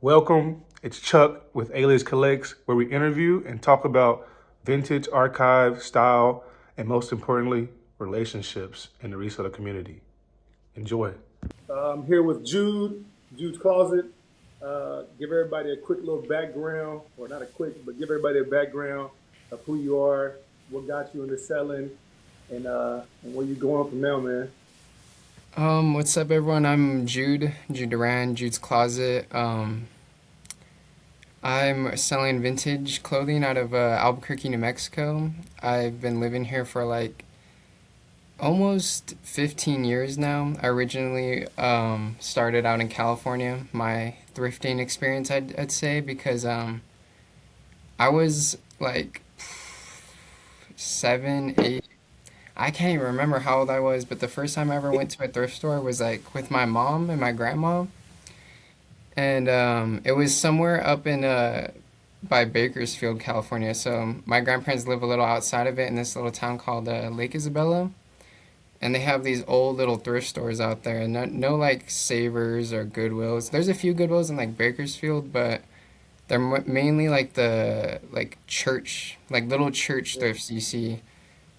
Welcome. It's Chuck with Alias Collects, where we interview and talk about vintage, archive, style, and most importantly, relationships in the reseller community. Enjoy. I'm here with Jude, JudesCloset. Give everybody a quick little background, or not a quick, but give everybody a background of who you are, what got you into selling, and where you going from now, man. What's up, everyone? I'm Jude Duran, Jude's Closet. I'm selling vintage clothing out of Albuquerque, New Mexico. I've been living here for like almost 15 years now. I originally started out in California, my thrifting experience, I'd say, because I was like 7, 8. I can't even remember how old I was, but the first time I ever went to a thrift store was like with my mom and my grandma. And it was somewhere up in by Bakersfield, California. So my grandparents live a little outside of it in this little town called Lake Isabella, and they have these old little thrift stores out there, and no like Savers or Goodwills. There's a few Goodwills in like Bakersfield, but they're mainly like the like church, like little church thrifts you see.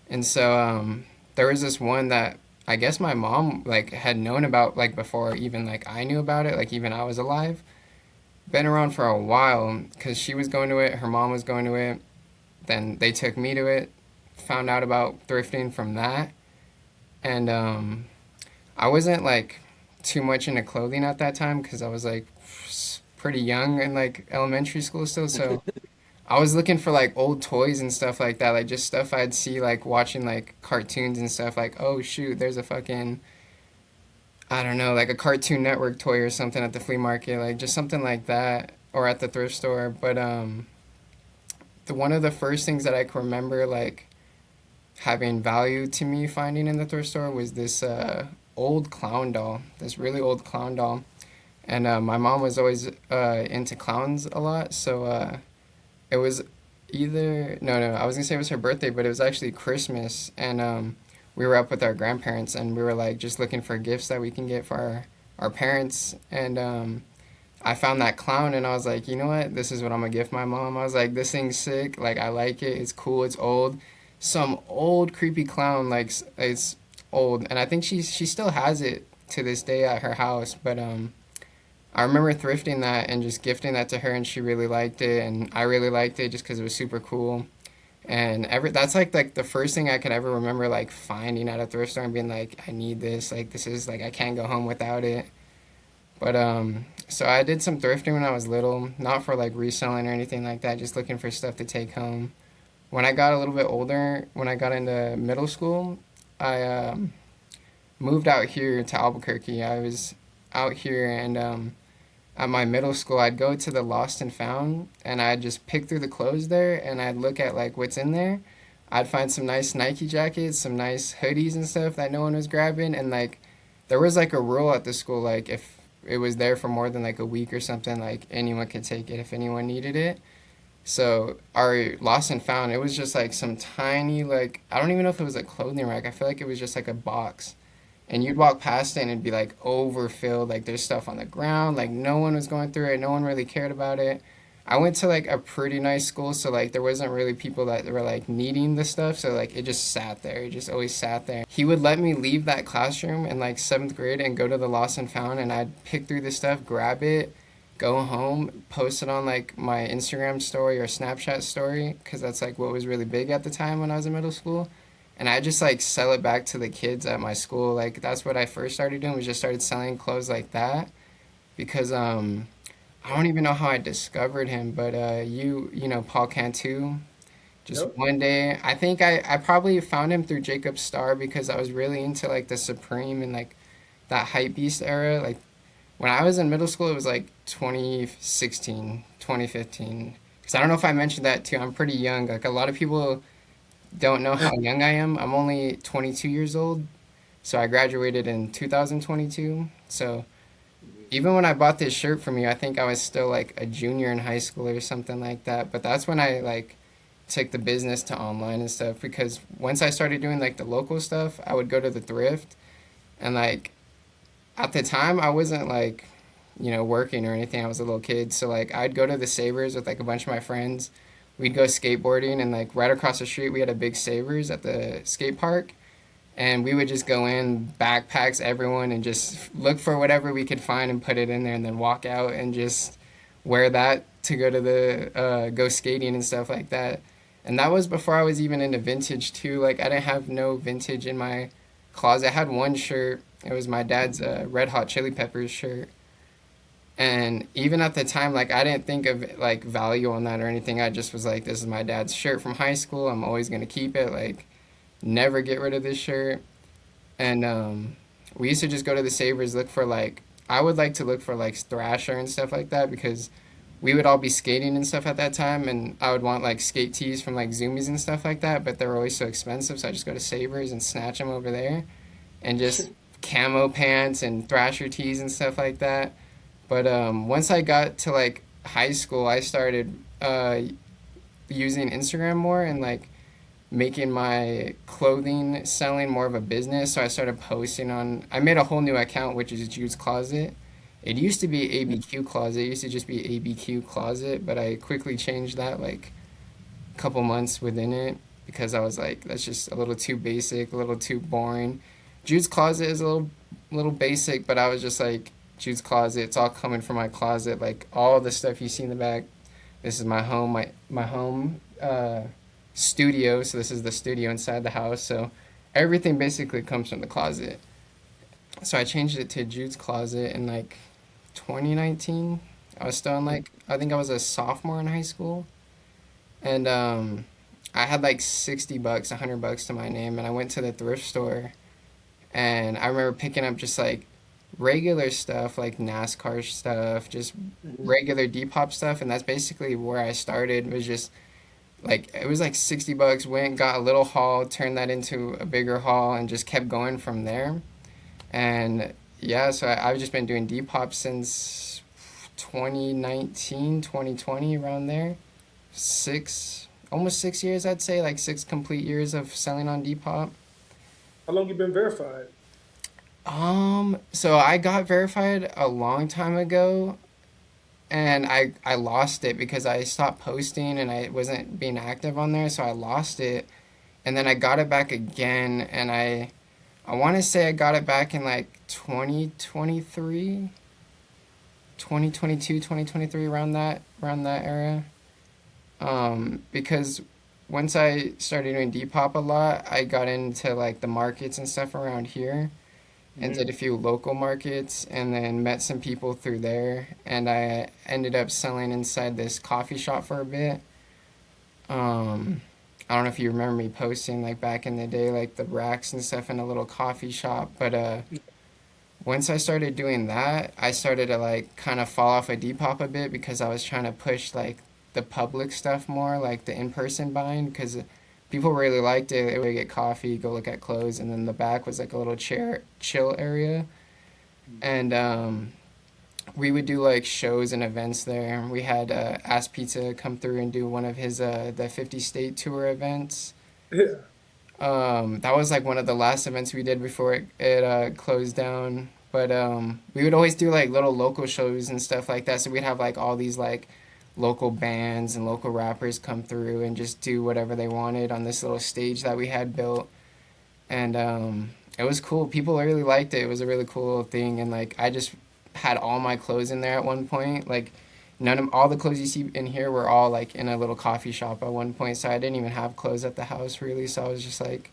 And so there was this one that I guess my mom like had known about like before even like I knew about it, like even I was alive. Been around for a while because she was going to it, her mom was going to it, then they took me to it, found out about thrifting from that. And I wasn't like too much into clothing at that time because I was like pretty young in like elementary school still, so I was looking for like old toys and stuff like that, like just stuff I'd see like watching like cartoons and stuff like, oh shoot, there's a fucking, I don't know, like a Cartoon Network toy or something at the flea market, like just something like that or at the thrift store. But the one of the first things that I can remember like having value to me finding in the thrift store was this old clown doll, this really old clown doll. And my mom was always into clowns a lot, so it was either no, I was gonna say it was her birthday, but it was actually Christmas, and we were up with our grandparents, and we were like just looking for gifts that we can get for our parents, and I found that clown, and I was like, you know what, this is what I'm gonna gift my mom. I was like, this thing's sick, like I like it, it's cool, it's old, some old creepy clown, like it's old, and I think she still has it to this day at her house, but I remember thrifting that and just gifting that to her, and she really liked it, and I really liked it just because it was super cool. And that's like the first thing I could ever remember like finding at a thrift store and being like, I need this, like this is like I can't go home without it. But so I did some thrifting when I was little, not for like reselling or anything like that, just looking for stuff to take home. When I got a little bit older, when I got into middle school, I moved out here to Albuquerque. I was out here, and at my middle school, I'd go to the Lost and Found, and I'd just pick through the clothes there, and I'd look at like what's in there. I'd find some nice Nike jackets, some nice hoodies and stuff that no one was grabbing, and like there was like a rule at the school, like if it was there for more than like a week or something, like anyone could take it if anyone needed it. So our Lost and Found, it was just like some tiny, like I don't even know if it was a clothing rack. I feel like it was just like a box, and you'd walk past it and it'd be like overfilled, like there's stuff on the ground, like no one was going through it, no one really cared about it. I went to like a pretty nice school, so like there wasn't really people that were like needing the stuff, so like it just sat there, it just always sat there. He would let me leave that classroom in like seventh grade and go to the Lost and Found, and I'd pick through the stuff, grab it, go home, post it on like my Instagram story or Snapchat story, because that's like what was really big at the time when I was in middle school. And I just like sell it back to the kids at my school. Like that's what I first started doing, was just started selling clothes like that, because I don't even know how I discovered him, but you know Paul Cantu. Just Yep. one day, I think I probably found him through Jacob Starr because I was really into like the Supreme and like that hype beast era. Like when I was in middle school, it was like 2016, 2015. Because I don't know if I mentioned that too. I'm pretty young. Like a lot of people don't know how young I am. I'm only 22 years old. So I graduated in 2022. So even when I bought this shirt from you, I think I was still like a junior in high school or something like that. But that's when I like took the business to online and stuff, because once I started doing like the local stuff, I would go to the thrift, and like at the time I wasn't like working or anything. I was a little kid. So like I'd go to the Savers with like a bunch of my friends. We'd go skateboarding and like right across the street we had a big Savers at the skate park. And we would just go in, backpacks everyone, and just look for whatever we could find and put it in there, and then walk out and just wear that to go to the go skating and stuff like that. And that was before I was even into vintage too. Like I didn't have no vintage in my closet. I had one shirt. It was my dad's Red Hot Chili Peppers shirt. And even at the time, like I didn't think of like value on that or anything. I just was like, this is my dad's shirt from high school. I'm always gonna keep it. Like never get rid of this shirt. And we used to just go to the Savers, look for like, I would like to look for like Thrasher and stuff like that because we would all be skating and stuff at that time. And I would want like skate tees from like Zoomies and stuff like that, but they were always so expensive. So I just go to Savers and snatch them over there and just camo pants and Thrasher tees and stuff like that. But once I got to like high school, I started using Instagram more and like making my clothing selling more of a business. So I started posting on, I made a whole new account, which is JudesCloset. It used to be ABQ Closet. It used to just be ABQ Closet, but I quickly changed that like a couple months within it because I was like, that's just a little too basic, a little too boring. Jude's Closet is a little basic, but I was just like, Jude's Closet, it's all coming from my closet. Like all the stuff you see in the back, this is my home, my home studio. So this is the studio inside the house. So everything basically comes from the closet. So I changed it to Jude's Closet in like 2019. I was still in like, I think I was a sophomore in high school. And I had like 60 bucks, $100 to my name. And I went to the thrift store and I remember picking up just like regular stuff, like NASCAR stuff, just regular Depop stuff. And that's basically where I started, was just like, it was like 60 bucks, went, got a little haul, turned that into a bigger haul, and just kept going from there. And yeah, so I've just been doing Depop since 2019, 2020, around there. Almost 6 years, I'd say, like 6 complete years of selling on Depop. How long you been verified? So I got verified a long time ago, and I lost it because I stopped posting and I wasn't being active on there, so I lost it. And then I got it back again, and I want to say I got it back in like 2023, 2022, 2023, around that era. Because once I started doing Depop a lot, I got into like the markets and stuff around here and did a few local markets and then met some people through there, and I ended up selling inside this coffee shop for a bit. I don't know if you remember me posting like back in the day, like the racks and stuff in a little coffee shop, but once I started doing that, I started to like kind of fall off of Depop a bit because I was trying to push like the public stuff more, like the in-person buying, because people really liked it. They would get coffee, go look at clothes, and then the back was like a little chill area. And we would do like shows and events there. We had Ask Pizza come through and do one of his the 50 state tour events. Yeah. That was like one of the last events we did before it closed down. But we would always do like little local shows and stuff like that. So we'd have like all these like local bands and local rappers come through and just do whatever they wanted on this little stage that we had built. And it was cool. People really liked it. It was a really cool thing. And like I just had all my clothes in there at one point. Like all the clothes you see in here were all like in a little coffee shop at one point. So I didn't even have clothes at the house really. So I was just like,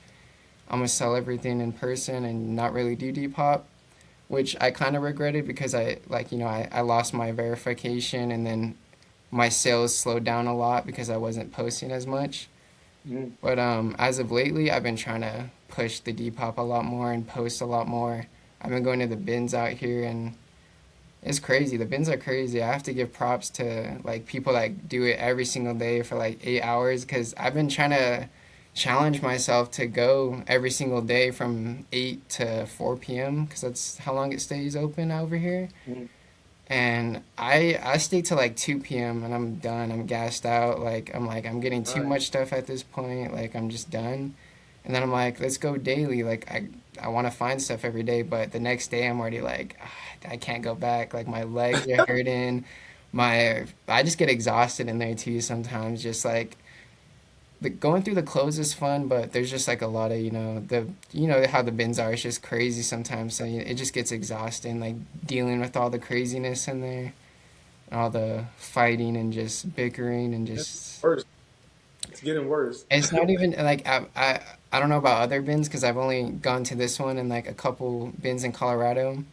I'm gonna sell everything in person and not really do Depop, which I kind of regretted because I lost my verification, and then my sales slowed down a lot because I wasn't posting as much. But as of lately, I've been trying to push the Depop a lot more and post a lot more. I've been going to the bins out here, and it's crazy. The bins are crazy. I have to give props to like people that do it every single day for like 8 hours, because I've been trying to challenge myself to go every single day from 8 to 4 p.m. because that's how long it stays open over here. And I stay till like 2 p.m. and I'm done. I'm gassed out. I'm getting too much stuff at this point. Like I'm just done. And then I'm like, let's go daily. Like I want to find stuff every day, but the next day I'm already like, I can't go back. Like my legs are hurting. I just get exhausted in there too sometimes. Just like going through the clothes is fun, but there's just like a lot of, you know how the bins are. It's just crazy sometimes. So it just gets exhausting, like dealing with all the craziness in there, all the fighting and just bickering and It's just. worse. It's getting worse. It's not even like I don't know about other bins because I've only gone to this one and like a couple bins in Colorado.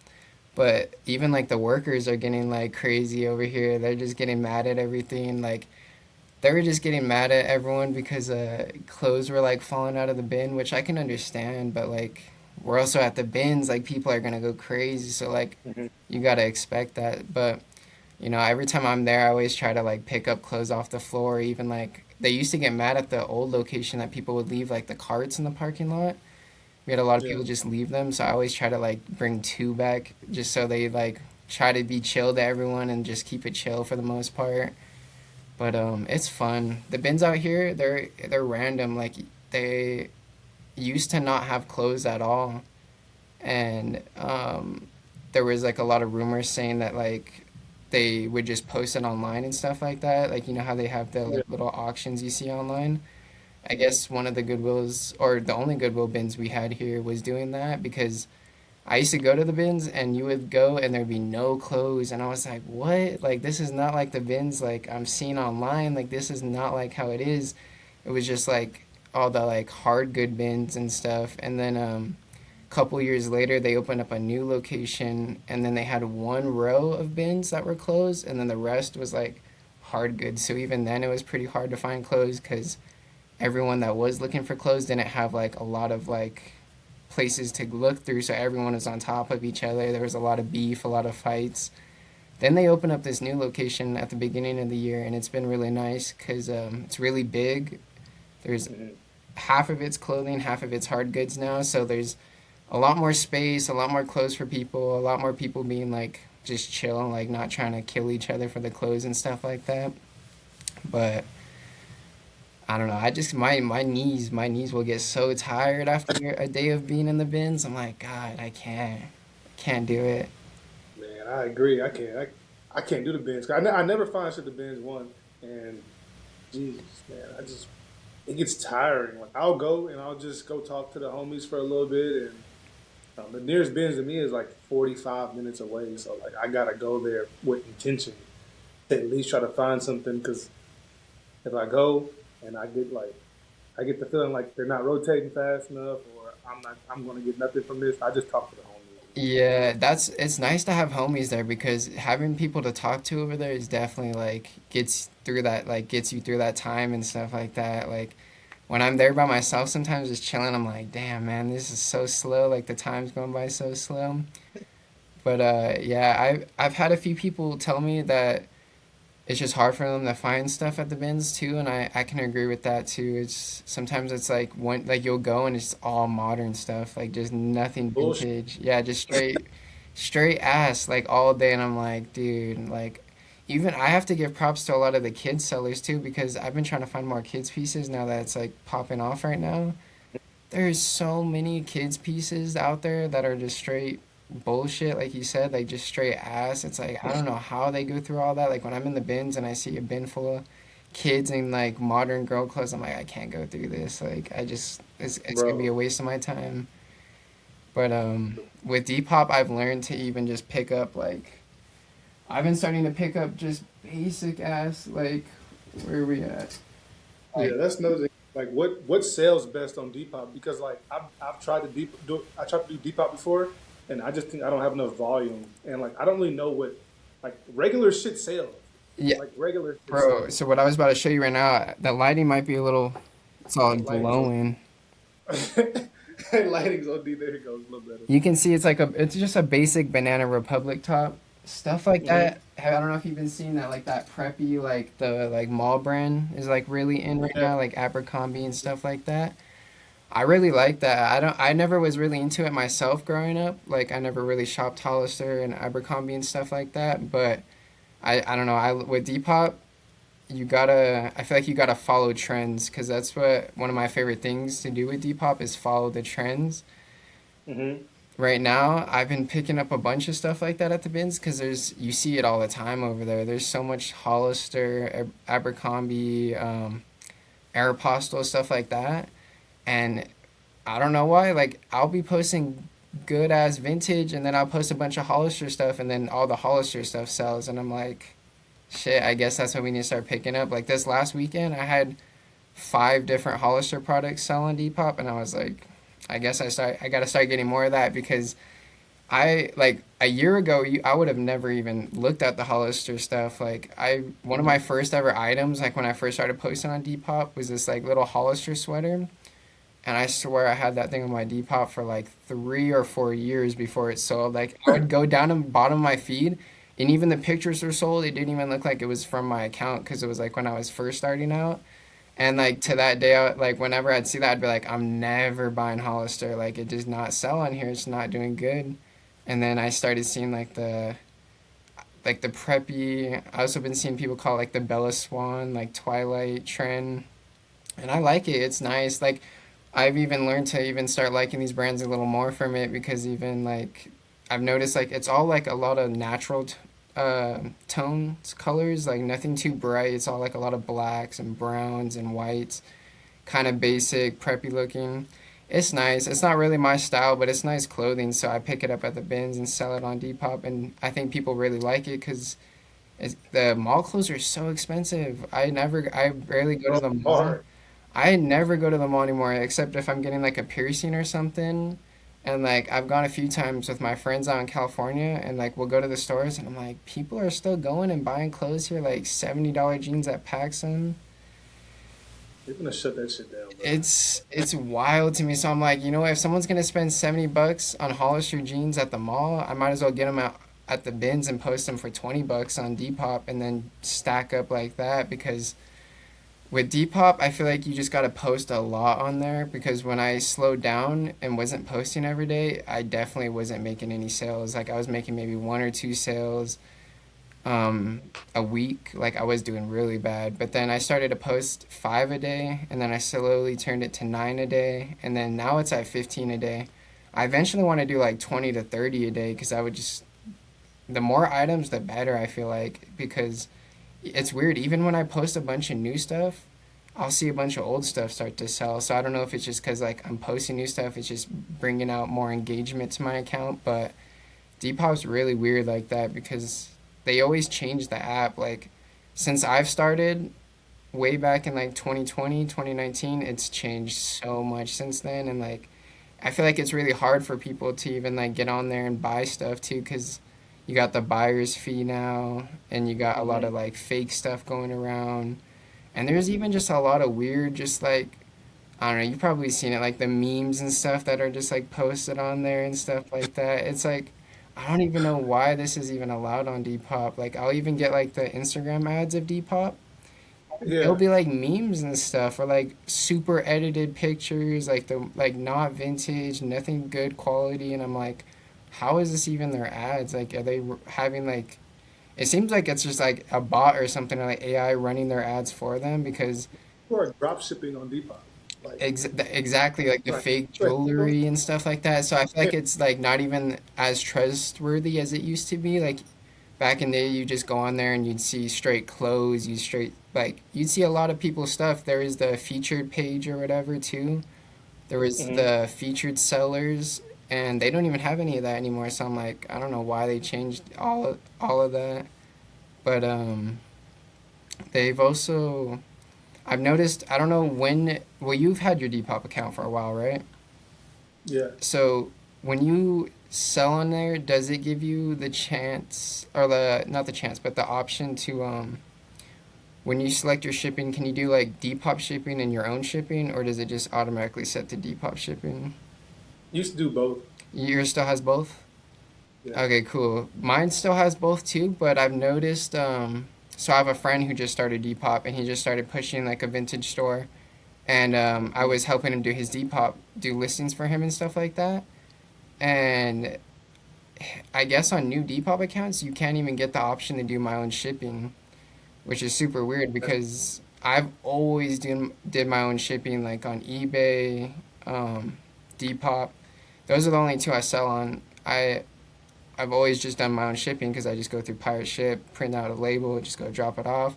But even like the workers are getting like crazy over here. They're just getting mad at everything. Like they were just getting mad at everyone because clothes were like falling out of the bin, which I can understand. But like we're also at the bins. Like people are gonna go crazy. So like Mhm. you gotta expect that. But every time I'm there, I always try to like pick up clothes off the floor. Even like they used to get mad at the old location that people would leave like the carts in the parking lot. We had a lot of Yeah. people just leave them, so I always try to like bring two back just so they like try to be chill to everyone and just keep it chill for the most part. But it's fun. The bins out here, they're random. Like they used to not have clothes at all, and there was like a lot of rumors saying that like they would just post it online and stuff like that. Like how they have the Yeah. like little auctions you see online. I guess one of the Goodwills or the only Goodwill bins we had here was doing that because I used to go to the bins and you would go and there'd be no clothes and I was like, "What? Like this is not like the bins like I'm seeing online. Like this is not like how it is." It was just like all the like hard good bins and stuff. And then couple years later they opened up a new location and then they had one row of bins that were closed and then the rest was like hard goods. So even then it was pretty hard to find clothes because everyone that was looking for clothes didn't have like a lot of like places to look through, so everyone was on top of each other. There was a lot of beef, a lot of fights. Then they opened up this new location at the beginning of the year and it's been really nice because it's really big. There's Mhm. half of it's clothing, half of it's hard goods now, so there's a lot more space, a lot more clothes for people, a lot more people being like just chill and like not trying to kill each other for the clothes and stuff like that. But I don't know. I just my knees will get so tired after a day of being in the bins. I'm like, God, I can't do it. Man, I agree. I can't do the bins. I never find shit the bins one. And Jesus, man, it gets tiring. Like I'll go and I'll just go talk to the homies for a little bit, and the nearest bins to me is like 45 minutes away. So like I gotta go there with intention to at least try to find something. Because if I go and I get the feeling like they're not rotating fast enough, or I'm gonna get nothing from this. I just talk to the homies. Yeah, it's nice to have homies there because having people to talk to over there is definitely like gets you through that time and stuff like that. Like when I'm there by myself sometimes just chilling, I'm like, damn man, this is so slow. Like the time's going by so slow. But yeah, I've had a few people tell me that it's just hard for them to find stuff at the bins too, and I can agree with that too. It's sometimes it's like like you'll go and it's all modern stuff, like just nothing Bullshit. vintage. Yeah, just straight ass like all day, and I'm like, dude, like even I have to give props to a lot of the kids sellers too because I've been trying to find more kids pieces now that it's like popping off right now. There's so many kids pieces out there that are just straight bullshit, like you said, like just straight ass. It's like I don't know how they go through all that. Like when I'm in the bins and I see a bin full of kids in like modern girl clothes, I'm like I can't go through this. Like it's gonna be a Bro. waste of my time. But with Depop, I've learned to even just pick up like I've been starting to pick up just basic ass like where are we at? Yeah, Like that's another thing. Like, what sells best on Depop? Because like I've tried to I tried to do Depop before, and I just think I don't have enough volume, and like I don't really know what like regular shit sells. yeah, Like regular shit bro. sells. So what I was about to show you right now, the lighting might be a little. It's all Lighting's on. glowing. Lighting's on D. There it goes, a little better. You can see it's just a basic Banana Republic top. Stuff like Hmm. that. I don't know if you've been seeing that like that preppy like the like mall brand is like really in right Yeah. now, like Abercrombie and stuff like that. I really like that. I never was really into it myself growing up. Like I never really shopped Hollister and Abercrombie and stuff like that, but I don't know. I with Depop, I feel like you gotta follow trends because that's what one of my favorite things to do with Depop is follow the trends. Hmm. Right now, I've been picking up a bunch of stuff like that at the bins because you see it all the time over there. There's so much Hollister, Abercrombie, Aeropostale, stuff like that. And I don't know why, like I'll be posting good ass vintage and then I'll post a bunch of Hollister stuff and then all the Hollister stuff sells and I'm like, shit, I guess that's what we need to start picking up. Like this last weekend, I had 5 different Hollister products sell on Depop and I was like, I gotta start getting more of that because I like a year ago I would have never even looked at the Hollister stuff. Like I one of my first ever items, like when I first started posting on Depop, was this like little Hollister sweater. And I swear I had that thing on my Depop for like 3 or 4 years before it sold. Like I would go down to the bottom of my feed, and even the pictures were sold. It didn't even look like it was from my account because it was like when I was first starting out. And like to that day, like whenever I'd see that, I'd be like, I'm never buying Hollister. Like it does not sell on here. It's not doing good. And then I started seeing like the preppy. I also been seeing people call it, like the Bella Swan, like Twilight trend, and I like it. It's nice. Like I've even learned to even start liking these brands a little more from it because even like I've noticed like it's all like a lot of natural tones, colors, like nothing too bright. It's all like a lot of blacks and browns and whites, kind of basic, preppy looking. It's nice. It's not really my style, but it's nice clothing, so I pick it up at the bins and sell it on Depop, and I think people really like it because the mall clothes are so expensive. I barely go to Bro, the mall. hard. I never go to the mall anymore except if I'm getting like a piercing or something. And like I've gone a few times with my friends out in California and like we'll go to the stores and I'm like, people are still going and buying clothes here, like $70 jeans at PacSun. They're gonna shut that shit down, bro. It's wild to me. So I'm like, you know what, if someone's gonna spend $70 on Hollister jeans at the mall, I might as well get them out at the bins and post them for $20 on Depop and then stack up like that because with Depop, I feel like you just gotta post a lot on there because when I slowed down and wasn't posting every day, I definitely wasn't making any sales. Like I was making maybe 1 or 2 sales a week. Like I was doing really bad. But then I started to post 5 a day, and then I slowly turned it to 9 a day, and then now it's at 15 a day. I eventually want to do like 20 to 30 a day because I would just the more items, the better. I feel like because it's weird. Even when I post a bunch of new stuff, I'll see a bunch of old stuff start to sell. So I don't know if it's just because like I'm posting new stuff, it's just bringing out more engagement to my account. But Depop's really weird like that because they always change the app. Like since I've started way back in like 2020, 2019, it's changed so much since then. And like I feel like it's really hard for people to even like get on there and buy stuff too because you got the buyer's fee now and you got a lot Hmm. of like fake stuff going around. And there's even just a lot of weird, just like, I don't know, you've probably seen it, like the memes and stuff that are just like posted on there and stuff like that. It's like, I don't even know why this is even allowed on Depop. Like, I'll even get like the Instagram ads of Depop. It'll Yeah. be like memes and stuff or like super edited pictures, like the like not vintage, nothing good quality. And I'm like, how is this even their ads? Like, are they having like it seems like it's just like a bot or something or like AI running their ads for them because People are drop shipping on Depop. Like, exactly like the right. fake Right. jewelry and stuff like that. So I feel Yeah. like it's like not even as trustworthy as it used to be. Like back in the day, you just go on there and you'd see straight clothes, you straight like you'd see a lot of people's stuff. There is the featured page or whatever too. There was Hmm. the featured sellers, and they don't even have any of that anymore. So I'm like, I don't know why they changed all of that. But they've also I've noticed I don't know when well you've had your Depop account for a while, right? Yeah. So when you sell on there, does it give you the chance or the not the chance, but the option to when you select your shipping, can you do like Depop shipping and your own shipping, or does it just automatically set to Depop shipping? Used to do both. Yours still has both? Yeah. Okay, cool. Mine still has both too, but I've noticed so I have a friend who just started Depop and he just started pushing like a vintage store and I was helping him do his Depop, do listings for him and stuff like that. And I guess on new Depop accounts, you can't even get the option to do my own shipping, which is super weird because I've always did my own shipping like on eBay, um, Depop. Those are the only two I sell on. I've always just done my own shipping because I just go through Pirate Ship, print out a label, just go drop it off.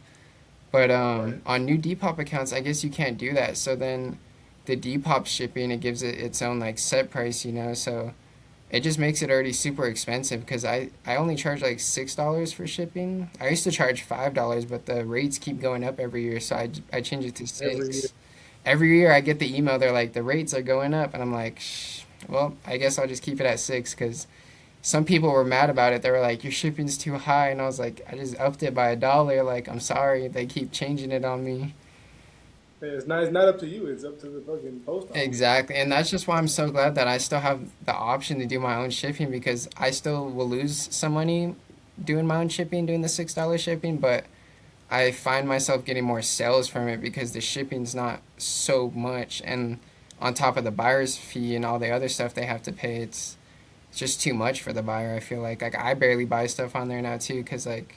But Right. on new Depop accounts, I guess you can't do that. So then the Depop shipping, it gives it its own like set price, you know. So it just makes it already super expensive because I only charge like $6 for shipping. I used to charge $5, but the rates keep going up every year, so I change it to Every year. 6. Every year I get the email, they're like the rates are going up, and I'm like, Shh, well, I guess I'll just keep it at 6 because some people were mad about it. They were like, your shipping's too high, and I was like, I just upped it by $1. Like, I'm sorry, they keep changing it on me. Yeah, it's not up to you. It's up to the fucking post office. Exactly. And that's just why I'm so glad that I still have the option to do my own shipping because I still will lose some money doing my own shipping, doing the $6 shipping, but I find myself getting more sales from it because the shipping's not so much. And on top of the buyer's fee and all the other stuff they have to pay, it's just too much for the buyer. I feel like I barely buy stuff on there now too because like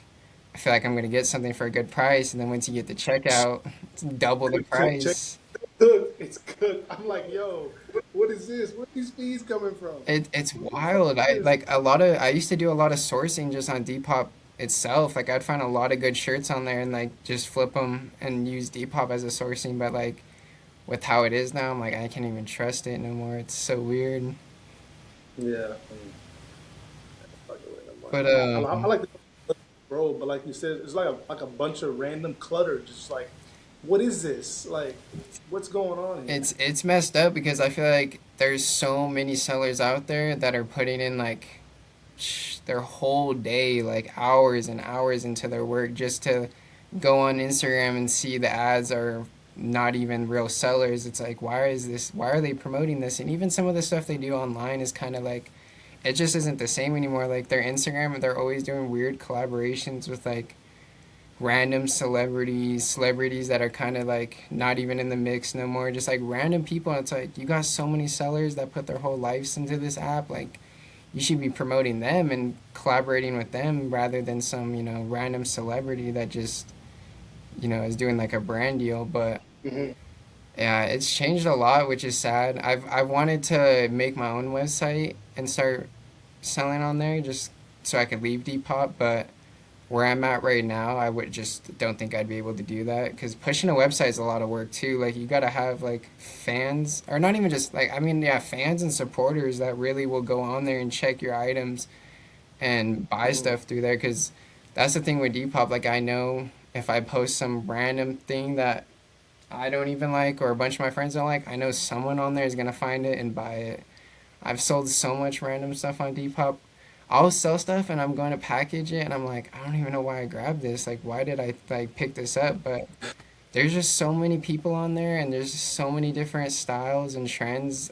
I feel like I'm gonna get something for a good price, and then once you get the checkout, it's double the Check. price. Cooked. It's cooked. I'm like, yo, what is this? Where these fees coming from? It's What the fuck wild. is I this? like a lot of I used to do a lot of sourcing just on Depop itself. Like I'd find a lot of good shirts on there and like just flip them and use Depop as a sourcing. But like with how it is now, I'm like I can't even trust it no more. It's so weird. Yeah. Fucking with no more. But I like the bro, but like you said, it's like a bunch of random clutter. Just like, what is this? Like, what's going on here? it's messed up because I feel like there's so many sellers out there that are putting in like their whole day, like hours and hours into their work just to go on Instagram and see the ads are not even real sellers. It's like, why are they promoting this? And even some of the stuff they do online is kind of like, it just isn't the same anymore. Like their Instagram, they're always doing weird collaborations with like random celebrities that are kind of like not even in the mix no more, just like random people. And it's like, you got so many sellers that put their whole lives into this app. Like, you should be promoting them and collaborating with them rather than some, random celebrity that just, is doing like a brand deal. But Hmm. yeah, it's changed a lot, which is sad. I've wanted to make my own website and start selling on there just so I could leave Depop, but where I'm at right now, I would just don't think I'd be able to do that because pushing a website is a lot of work too. Like you gotta have like fans, or not even just like I mean, yeah, fans and supporters that really will go on there and check your items and buy Hmm. stuff through there. Because that's the thing with Depop. Like I know if I post some random thing that I don't even like or a bunch of my friends don't like, I know someone on there is gonna find it and buy it. I've sold so much random stuff on Depop. I'll sell stuff and I'm going to package it and I'm like, I don't even know why I grabbed this. Like, why did I like pick this up? But there's just so many people on there and there's just so many different styles and trends.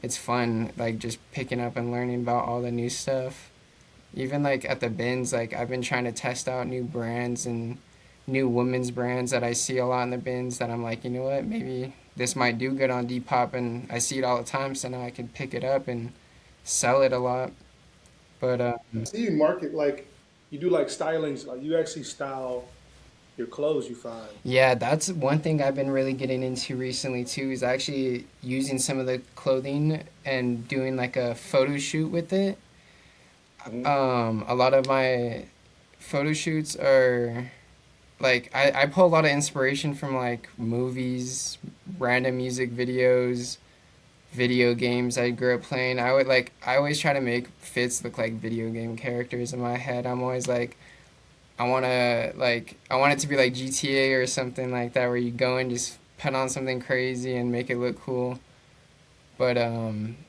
It's fun, like just picking up and learning about all the new stuff. Even like at the bins, like I've been trying to test out new brands and new women's brands that I see a lot in the bins that I'm like, you know what, maybe this might do good on Depop and I see it all the time, so now I can pick it up and sell it a lot. But See, you market like you do like stylings. Like you actually style your clothes. You find. yeah, that's one thing I've been really getting into recently too, is actually using some of the clothing and doing like a photo shoot with it. Hmm. A lot of my photo shoots are like I pull a lot of inspiration from like movies, random music videos, video games I grew up playing. I always try to make fits look like video game characters in my head. I'm always like I want it to be like GTA or something like that where you go and just put on something crazy and make it look cool. But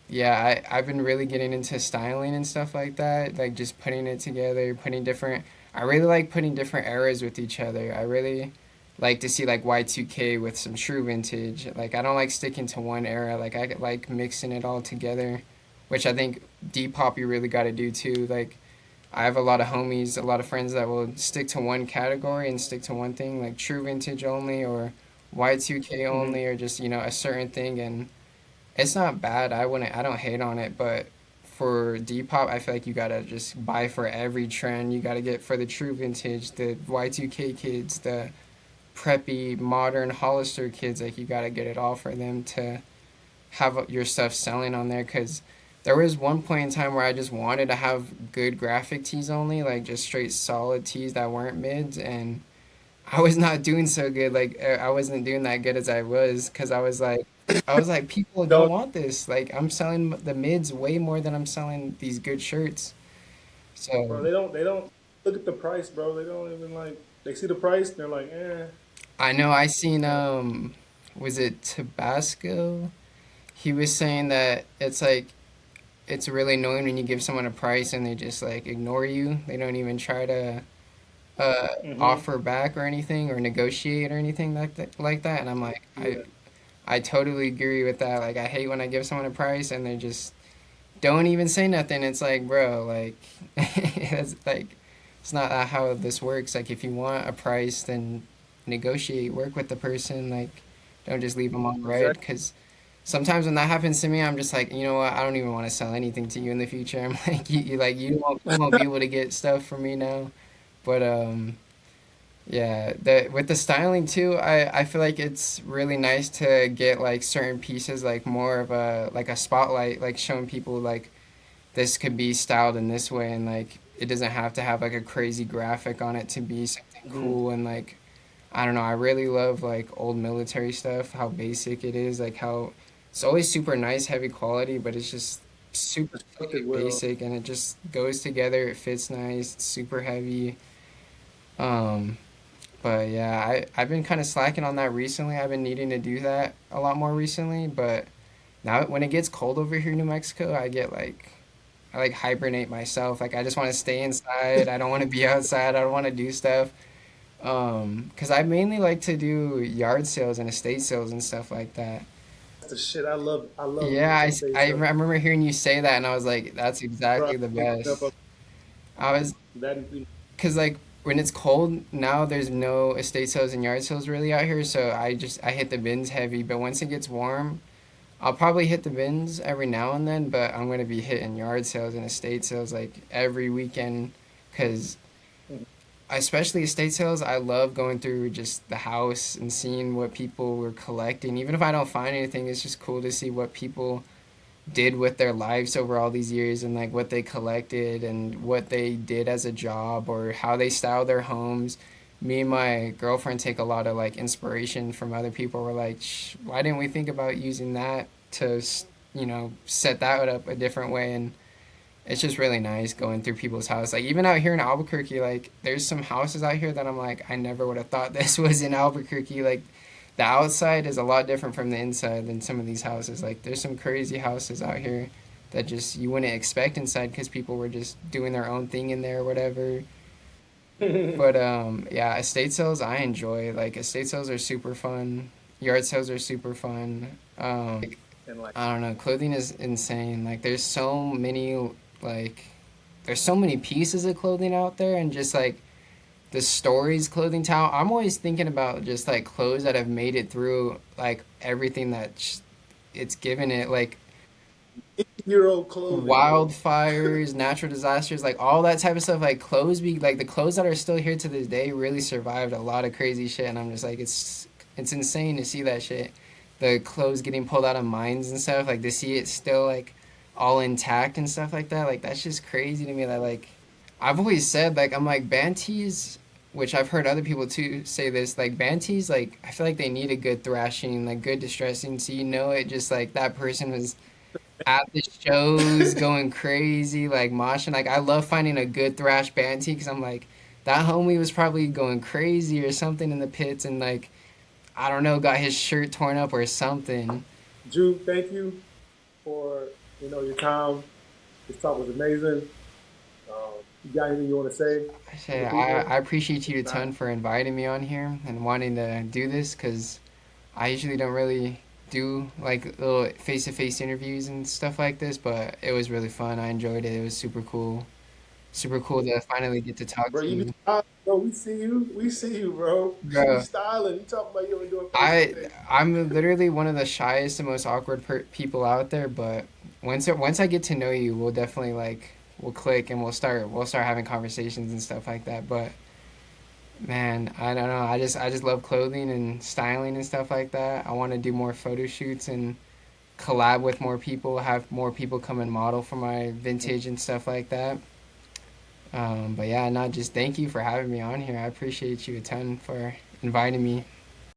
yeah, I've been really getting into styling and stuff like that, like just putting it together, putting different. I really like putting different eras with each other. I really like to see like Y2K with some true vintage. Like I don't like sticking to one era. Like I like mixing it all together, which I think Depop you really got to do too. Like I have a lot of homies, a lot of friends that will stick to one category and stick to one thing, like true vintage only or Y2K Hmm. only or just, a certain thing, and it's not bad. I don't hate on it, but for Depop, I feel like you gotta just buy for every trend. You gotta get for the true vintage, the Y2K kids, the preppy, modern Hollister kids. Like you gotta get it all for them to have your stuff selling on there. Cause there was one point in time where I just wanted to have good graphic tees only, like just straight solid tees that weren't mids, and I was not doing so good. Like I wasn't doing that good as I was, because I was like, people don't Don't, want this. Like I'm selling the mids way more than I'm selling these good shirts. bro. So They don't look at the price, bro. They don't even like. They see the price, and they're like, eh. I know I seen And was it Tabasco? He was saying that it's really annoying when you give someone a price and they just like ignore you. They don't even try to mm-hmm. offer back or anything or negotiate or anything like that. And I'm like, I Yeah, I totally agree with that. Like I hate when I give someone a price and they just don't even say nothing. It's like, bro, like it's like it's not how this works. Like if you want a price, then negotiate, work with the person. Like don't just leave them on red. exactly. Because sometimes when that happens to me, I'm just like, you know what? I don't even want to sell anything to you in the future. I'm like, you won't be able to get stuff from me now. But yeah, the with the styling too, I feel like it's really nice to get like certain pieces like more of a spotlight, like showing people like this could be styled in this way, and like it doesn't have to have like a crazy graphic on it to be something Mm-hmm. cool. And like I don't know, I really love like old military stuff, how basic it is, like how it's always super nice, heavy quality, but it's just super Just tuck it fucking well. basic, and it just goes together, it fits nice, it's super heavy. um but yeah, I've been kind of slacking on that recently. I've been needing to do that a lot more recently. But now when it gets cold over here in New Mexico, I like hibernate myself. Like I just want to stay inside. I don't want to be outside. I don't want to do stuff. 'Cause I mainly like to do yard sales and estate sales and stuff like that. That's the shit. I love Yeah, estate I sales, remember hearing you say that, and I was like, that's bro. exactly the I ain't up best. I was that. Cause like when it's cold now, there's no estate sales and yard sales really out here. So I hit the bins heavy. But once it gets warm, I'll probably hit the bins every now and then. But I'm gonna be hitting yard sales and estate sales like every weekend. Cause especially estate sales, I love going through just the house and seeing what people were collecting. Even if I don't find anything, it's just cool to see what people did with their lives over all these years, and like what they collected and what they did as a job or how they style their homes. Me and my girlfriend take a lot of like inspiration from other people. We're like, why didn't we think about using that to, set that up a different way? And it's just really nice going through people's houses. Like even out here in Albuquerque, like there's some houses out here that I'm like, I never would have thought this was in Albuquerque. Like the outside is a lot different from the inside than some of these houses. Like there's some crazy houses out here that just you wouldn't expect inside because people were just doing their own thing in there or whatever. And But yeah, estate sales I enjoy. Like estate sales are super fun. Yard sales are super fun. like, I don't know, clothing is insane. Like like there's so many pieces of clothing out there, and just like the stories clothing tell. I'm always thinking about just like clothes that have made it through like everything that it's given it, like hero clothing, bro. wildfires, natural disasters, like all that type of stuff. Like clothes be like the clothes that are still here to this day really survived a lot of crazy shit, and I'm just like it's insane to see that shit. The clothes getting pulled out of mines and stuff, like to see it still like all intact and stuff like that. Like that's just crazy to me that like I've always said like I'm like band tees, which I've heard other people too say this, like band tees, like I feel like they need a good thrashing, like good distressing, so you know it just like that person was at the shows going crazy, like moshing. Like I love finding a good thrash band tee because I'm like that homie was probably going crazy or something in the pits, and like I don't know, got his shirt torn up or something. Jude, thank you for your time. This talk was amazing. You got anything you want to say I to say the I, people? I appreciate If you a not, ton for inviting me on here and wanting to do this, because I usually don't really do like little face-to-face interviews and stuff like this, but it was really fun. I enjoyed it. It was super cool. Super cool to finally get to talk bro, to you be you. styling, bro. We see you. We see you, bro. You be Bro, styling. You talking about you only doing face to I face. I'm literally one of the shyest and most awkward people out there, but once I get to know you, we'll definitely like we'll click and we'll start having conversations and stuff like that. But man, I don't know. I just love clothing and styling and stuff like that. I want to do more photo shoots and collab with more people, have more people come and model for my vintage and stuff like that. But yeah, not just thank you for having me on here. I appreciate you a ton for inviting me.